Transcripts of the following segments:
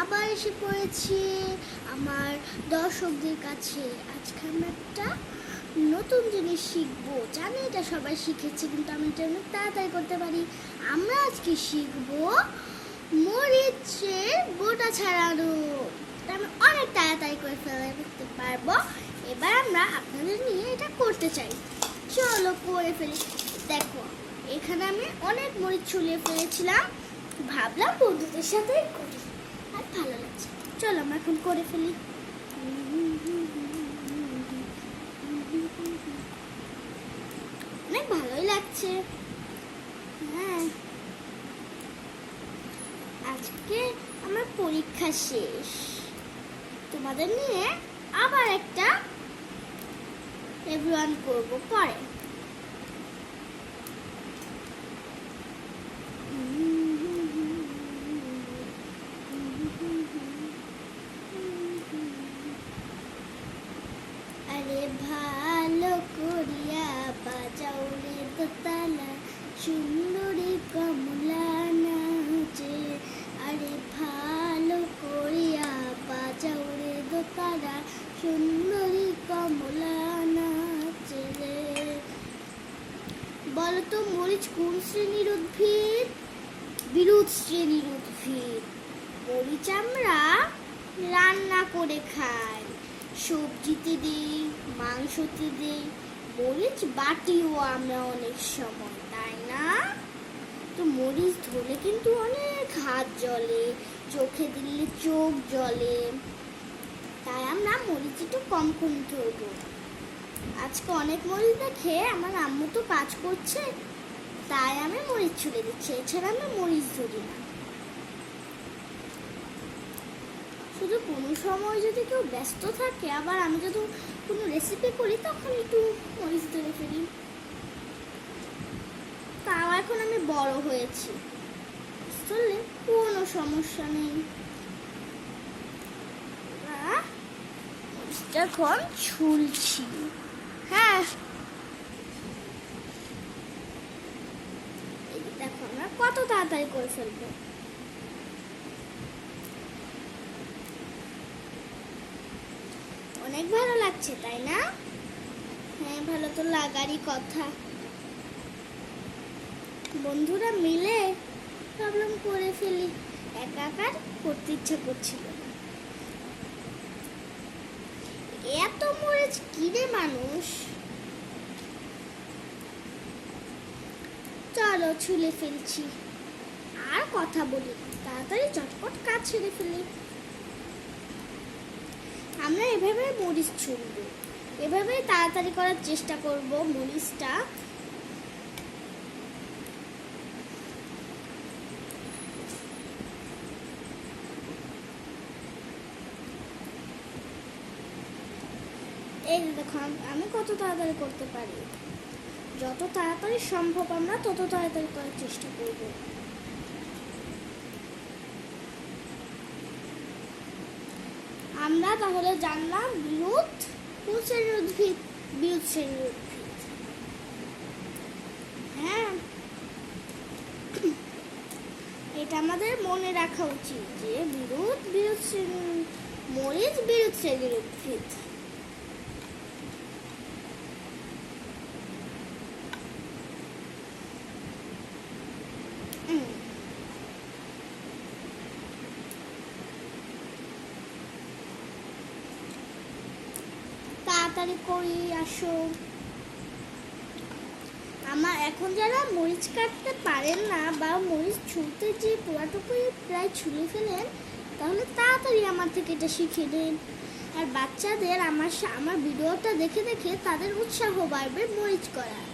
আবার এসে পড়েছি আমার দর্শকদের কাছে। আজকে আমরা একটা নতুন জিনিস শিখবো। জানি এটা সবাই শিখেছে, কিন্তু আমি এটা অনেক তাড়াতাড়ি করতে পারি। আমরা আজকে শিখবো মরিচের বোটা ছাড়ানো। এটা আমি অনেক তাড়াতাড়ি করে ফেলতে পারবো। এবার আমরা আপনাদের নিয়ে এটা করতে চাই। চলো করে ফেলি। দেখো, এখানে আমি অনেক মরিচ ছুলিয়ে ফেলেছিলাম, ভাবলাম বন্ধুদের সাথে করি, আর ভালো লাগছে। চলো আমরা এখন করে ফেলি। অনেক ভালোই লাগছে। হ্যাঁ, আজকে আমার পরীক্ষা শেষ, তোমাদের নিয়ে আবার একটা রিভিউ করব পরে। আরে ভালো করিয়া বাজাও রে দোতালা, সুন্দরী কমলা নাচে। আরে ভালো করিয়া বাজাও রে দোতালা, সুন্দরী কমলা নাচে রে। বলো তো মরিচ কোন শ্রেণীর উদ্ভিদ? বিরুৎ শ্রেণীর উদ্ভিদ। মরিচ আমরা রান্না করে খাই, সবজিতে দিই, মাংসতে দিই, মরিচ বাটিও আমরা অনেক সময়, তাই না? তো মরিচ ধরলে কিন্তু অনেক হাত জ্বলে, চোখে দিলে চোখ জ্বলে, তাই আমরা মরিচ একটু কম কম ধরবো। আজকে অনেক মরিচ দেখে আমার আম্মু তো কাজ করছে, তাই আমি মরিচ ছুলে দিচ্ছি। এছাড়া আমি মরিচ ধরি না। শুধু কোনো সময় যদি কেউ ব্যস্ত থাকে, আবার আমি যদি কোনো রেসিপি করি, তখন একটু মরিচ ধরে ফেলি। তাও এখন আমি বড় হয়েছি, চললে কোনো সমস্যা নেই। মরিচটা এখন ছুলছি। হ্যাঁ, দেখো আমরা কত তাড়াতাড়ি করে ফেলবো। অনেক ভালো লাগছে, তাই না? হ্যাঁ, ভালো তো লাগারই কথা। বন্ধুরা মিলে ভাবলাম করে ফেলি, একা একা করতে ইচ্ছা করছিল না। এত মরিচ কিনে মানুষ। চলো ছুলে ফেলছি, আর কথা বলি না, তাড়াতাড়ি চটপট কাজ ছেড়ে ফেলি। আমরা এভাবে মরিচ ছুলবো, এভাবেই তাড়াতাড়ি করার চেষ্টা করব মরিচটা। এই দেখো আমি কত তাড়াতাড়ি করতে পারি। যত তাড়াতাড়ি সম্ভব আমরা তত তাড়াতাড়ি করার চেষ্টা করব। আমরা তাহলে জানলাম বিরুৎ কোন শ্রেণীর উদ্ভিদ? বিরুৎ শ্রেণীর উদ্ভিদ। হ্যাঁ, এটা আমাদের মনে রাখা উচিত যে বিরুৎ শ্রেণীর মরিচ বিরুৎ শ্রেণীর উদ্ভিদ। তাড়াতাড়ি করি, আসো। আমার এখন যারা মরিচ কাটতে পারেন না বা মরিচ ছুলতে যে পুরাটুকুই প্রায় ছুলে ফেলেন, তাহলে তাড়াতাড়ি আমার থেকে এটা শিখে নেন। আর বাচ্চাদের আমার ভিডিওটা দেখে দেখে তাদের উৎসাহ বাড়বে মরিচ করার।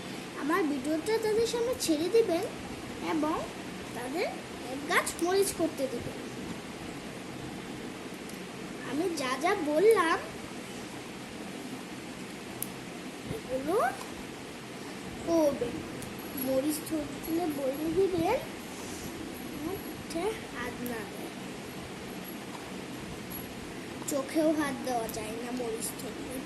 আমার ভিডিওটা তাদের সামনে ছেড়ে দিবেন এবং তাদের এক গাছ মরিচ করতে দিবেন। আমি যা যা বললাম এগুলো করবেন। মরিচ ধরলে বলে দিবেন হাত না দেয়, চোখেও হাত দেওয়া যায় না মরিচ ধরলে।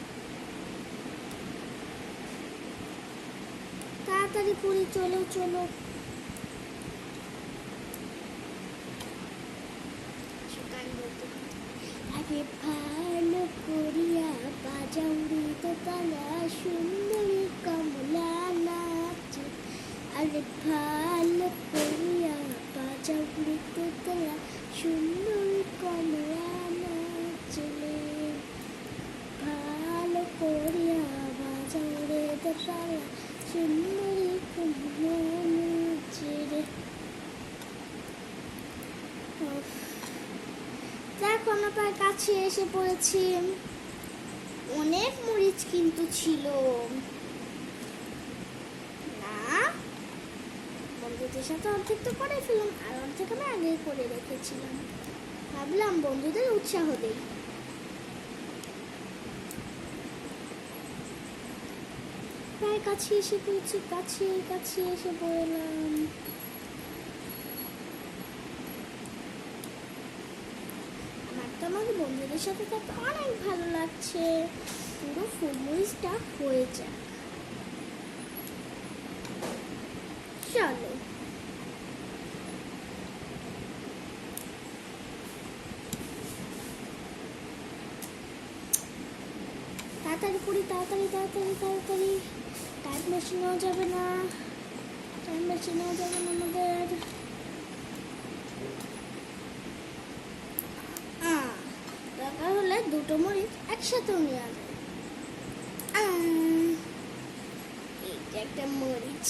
তাড়াতাড়ি করি, চলো চলো। কাণ্ড আরে ভালো করিয়া বাজাও রে দোতালা সুন্দরী কমলা নাচে। আরে ভালো করিয়া বাজাও রে দোতালা সুন্দরী কমলা নাচে। ভালো করিয়া বাজাও রে দোতালা সুন্দরী কমলা নাচে রে। দেখো আমরা প্রায় কাছে এসে পড়েছি। অনেক মরিচ কিন্তু ছিল না, বন্ধুদের সাথে অর্ধেক তো করে ফেললাম, আর অর্ধেক আমি আগে করে রেখেছিলাম। ভাবলাম বন্ধুদের উৎসাহ দেই। প্রায় কাছে এসে পড়েছি, কাছে এসে পড়লাম। আমার বন্ধুদের সাথে থাকতে অনেক ভালো লাগছে। পুরো ফুল মরিচটা হয়ে যায়। চলো তাড়াতাড়ি করি, তাড়াতাড়ি টাইম বেশি নেওয়া যাবে না, আমাদের। দরকার হলে দুটো মরিচ একসাথেও নেওয়া যায়। এইটা একটা মরিচ।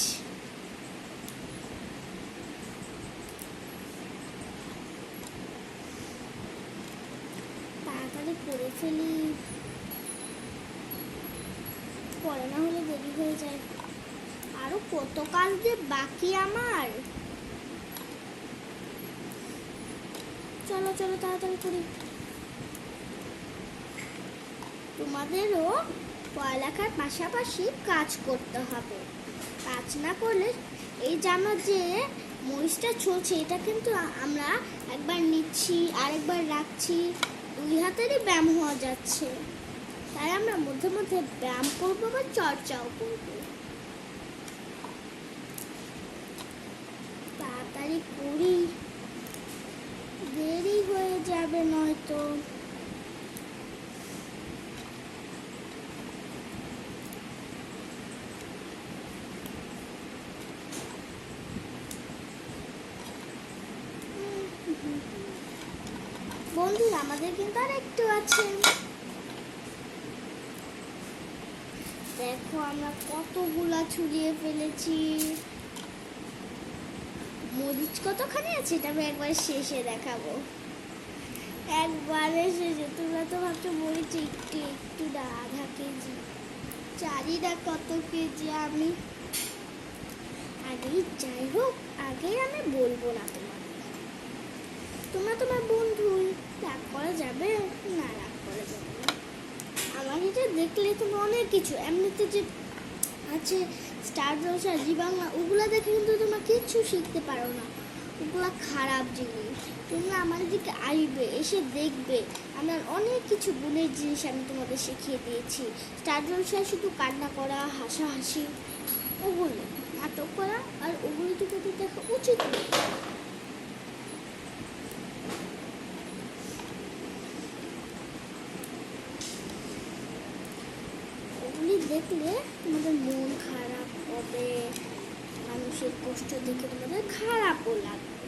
তাড়াতাড়ি করে ফেলি, পরে না হলে দেরি হয়ে যায়। আরো কত কাজ যে বাকি আমার। চলো তাড়াতাড়ি করি। তোমাদেরও পড়ালেখার পাশাপাশি কাজ করতে হবে। কাজ না করলে এই যে আমার যে মরিচটা চলছে, এটা কিন্তু আমরা একবার নিচ্ছি আরেকবার রাখছি, দুই হাতেরই ব্যায়াম হওয়া যাচ্ছে। তাই আমরা মধ্যে মধ্যে ব্যায়াম করবো বা চর্চাও করবো। তাড়াতাড়ি করি, দেরি হয়ে যাবে নয়তো। বন্ধুরা আমাদের কিন্তু আর একটু আছে। দেখো আমরা কতগুলা ছড়িয়ে ফেলেছি। মরিচ কতখানি আছে এটা আমি একবার শেষে দেখাবো। একবারে শেষে। তোমরা তো ভাবছো মরিচ একটু না, আধা কেজি। জানি না কত কেজি আমি। যাই হোক, আগে আমি বলবো না তোমরা তোমার বন্ধু, রাগ করা যাবে না, রাগ করা যাবে না। আমার এটা দেখলে তুমি অনেক কিছু এমনিতে যে আছে স্টার জলসা, জি বাংলা, ওগুলা দেখে কিন্তু তোমরা কিচ্ছু শিখতে পারো না। ওগুলা খারাপ জিনিস। তোমরা আমার দিকে আসবে, এসে দেখবে আমার অনেক কিছু গুণের জিনিস আমি তোমাদের শিখিয়ে দিয়েছি। স্টার জলসায় শুধু কান্না করা, হাসাহাসি, ওগুলো নাটক করা, আর ওগুলো তো দেখা উচিত নয়। দেখলে তোমাদের মন খারাপ হবে, মানুষের কষ্ট দেখে তোমাদের খারাপও লাগবে।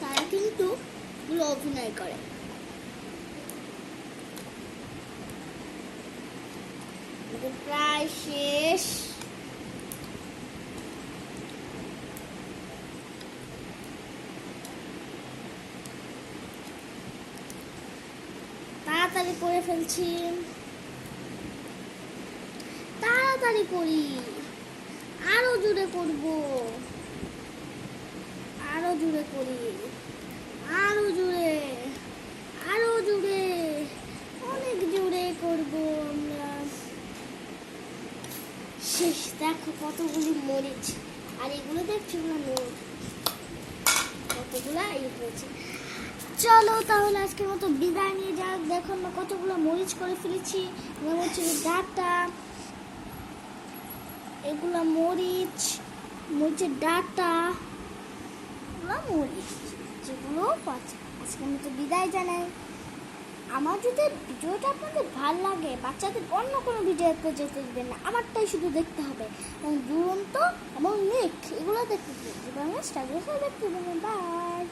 তারা কিন্তু অভিনয় করে। প্রায় শেষ। তাড়াতাড়ি করে ফেলছি, তাড়াতাড়ি করি, আরো জোরে করব, আরো জোরে করি, আরো জোরে, অনেক জোরে করব আমরা। শেষ। দেখো কতগুলি মরিচ, আর এগুলো দেখছো না কতগুলা এই হয়েছে। চলো তাহলে আজকের মতো বিদায় নিয়ে যাক। দেখো আমরা কতগুলো মরিচ করে ফেলেছি। মনে হচ্ছে ডাটা এগুলো মরিচ, মরিচের ডাঁটা, এগুলো মরিচ যেগুলো পাচ্ছে। আজকে আমি তো বিদায় জানাই। আমার যদি ভিডিওটা আপনাদের ভালো লাগে, বাচ্চাদের অন্য কোনো ভিডিওতে যেতে দেবেন না, আমারটাই শুধু দেখতে হবে। এবং দুরন্ত এবং নিক এগুলো দেখতে দেবেন, স্টার দেখতে দেবেন। বাই।